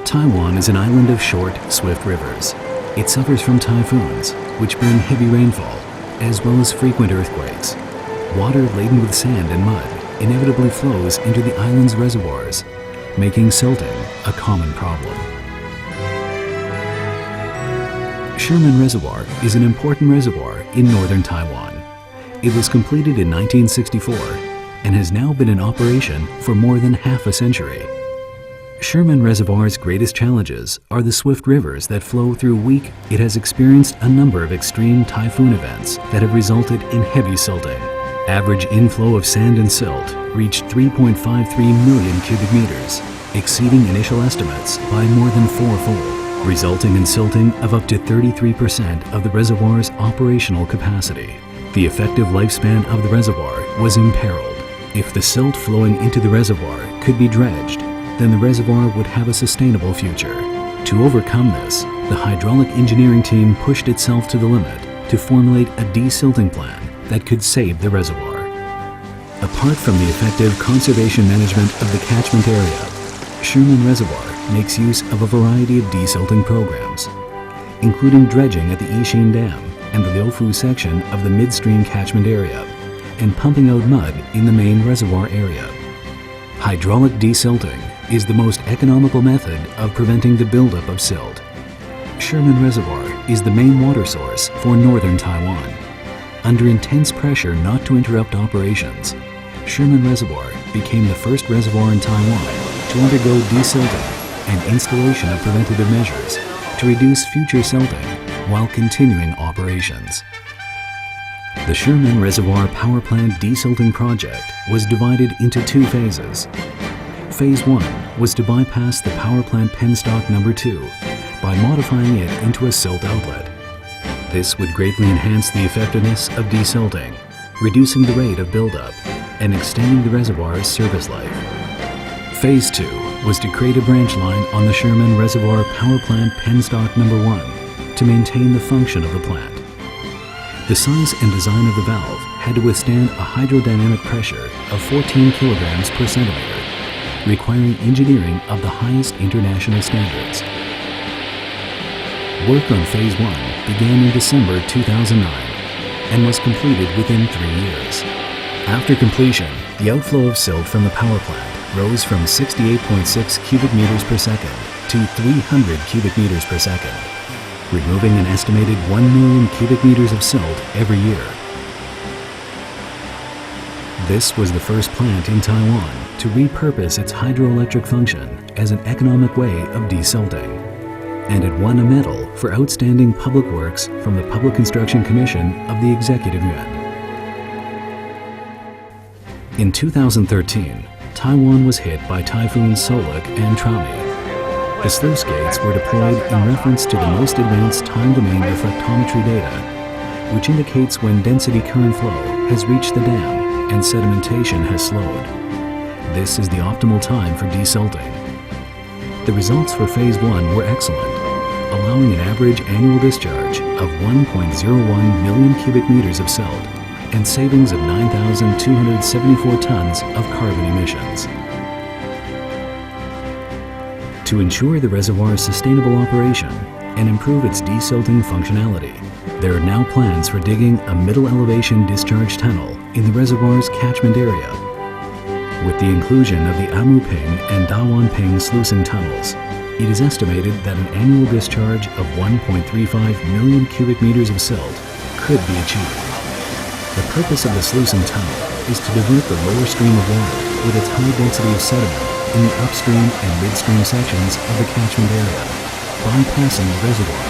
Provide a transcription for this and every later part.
Taiwan is an island of short, swift rivers. It suffers from typhoons, which bring heavy rainfall, as well as frequent earthquakes. Water laden with sand and mud inevitably flows into the island's reservoirs, making silting a common problem. Shihmen Reservoir is an important reservoir in northern Taiwan. It was completed in 1964 and has now been in operation for more than half a century. Shihmen Reservoir's greatest challenges are the swift rivers that flow through weak. It has experienced a number of extreme typhoon events that have resulted in heavy silting. Average inflow of sand and silt reached 3.53 million cubic meters, exceeding initial estimates by more than fourfold, resulting in silting of up to 33% of the reservoir's operational capacity. The effective lifespan of the reservoir was imperiled. If the silt flowing into the reservoir could be dredged, then the reservoir would have a sustainable future. To overcome this, the hydraulic engineering team pushed itself to the limit to formulate a desilting plan that could save the reservoir. Apart from the effective conservation management of the catchment area, Shihmen Reservoir makes use of a variety of desilting programs, including dredging at the Yixin Dam and the Liufu section of the midstream catchment area, and pumping out mud in the main reservoir area. Hydraulic desilting is the most economical method of preventing the buildup of silt. Shihmen Reservoir is the main water source for northern Taiwan. Under intense pressure not to interrupt operations, Shihmen Reservoir became the first reservoir in Taiwan to undergo desilting and installation of preventative measures to reduce future silting while continuing operations. The Shihmen Reservoir Power Plant desilting project was divided into two phases. Phase 1 was to bypass the power plant penstock number 2 by modifying it into a silt outlet. This would greatly enhance the effectiveness of desilting, reducing the rate of buildup, and extending the reservoir's service life. Phase 2 was to create a branch line on the Shihmen Reservoir Power Plant penstock number 1 to maintain the function of the plant. The size and design of the valve had to withstand a hydrodynamic pressure of 14 kilograms per centimeter, requiring engineering of the highest international standards. Work on Phase 1 began in December 2009 and was completed within 3 years. After completion, the outflow of silt from the power plant rose from 68.6 cubic meters per second to 300 cubic meters per second, removing an estimated 1 million cubic meters of silt every year. This was the first plant in Taiwan to repurpose its hydroelectric function as an economic way of desilting, and it won a medal for outstanding public works from the Public Construction Commission of the Executive Yuan. In 2013, Taiwan was hit by typhoons Soluk and Trami. The sluice gates were deployed in reference to the most advanced time-domain reflectometry data, which indicates when density current flow has reached the dam and sedimentation has slowed. This is the optimal time for desilting. The results for Phase 1 were excellent, allowing an average annual discharge of 1.01 million cubic meters of silt and savings of 9,274 tons of carbon emissions. To ensure the reservoir's sustainable operation and improve its desilting functionality, there are now plans for digging a middle elevation discharge tunnel in the reservoir's catchment area. With the inclusion of the Amuping and Dawanping sluicing tunnels, it is estimated that an annual discharge of 1.35 million cubic meters of silt could be achieved. The purpose of the sluicing tunnel is to divert the lower stream of water with its high density of sediment in the upstream and midstream sections of the catchment area, bypassing the reservoir.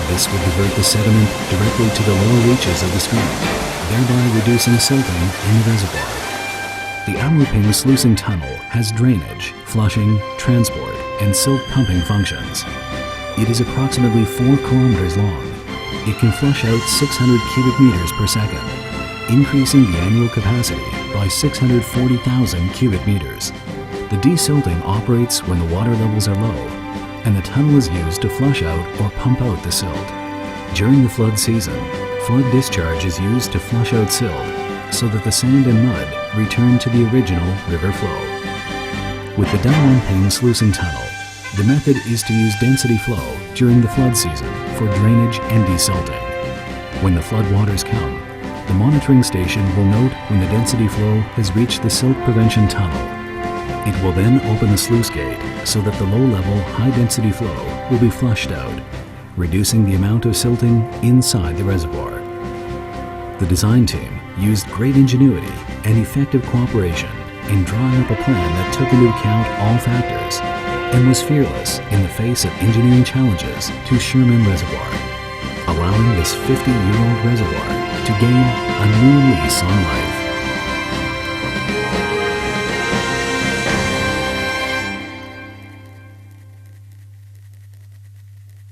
This would divert the sediment directly to the lower reaches of the stream, thereby reducing silting in the reservoir. The Amuping sluicing tunnel has drainage, flushing, transport, and silt pumping functions. It is approximately 4 kilometers long. It can flush out 600 cubic meters per second, increasing the annual capacity by 640,000 cubic meters. The desilting operates when the water levels are low, and the tunnel is used to flush out or pump out the silt. During the flood season, flood discharge is used to flush out silt so that the sand and mud return to the original river flow. With the Dawanping sluicing tunnel, The method is to use density flow during the flood season for drainage and desilting. When the flood waters come, the monitoring station will note when the density flow has reached the silt prevention tunnel. It will then open the sluice gate so that the low-level, high-density flow will be flushed out, reducing the amount of silting inside the reservoir. The design team used great ingenuity and effective cooperation in drawing up a plan that took into account all factors and was fearless in the face of engineering challenges to Shihmen Reservoir, allowing this 50-year-old reservoir to gain a new lease on life.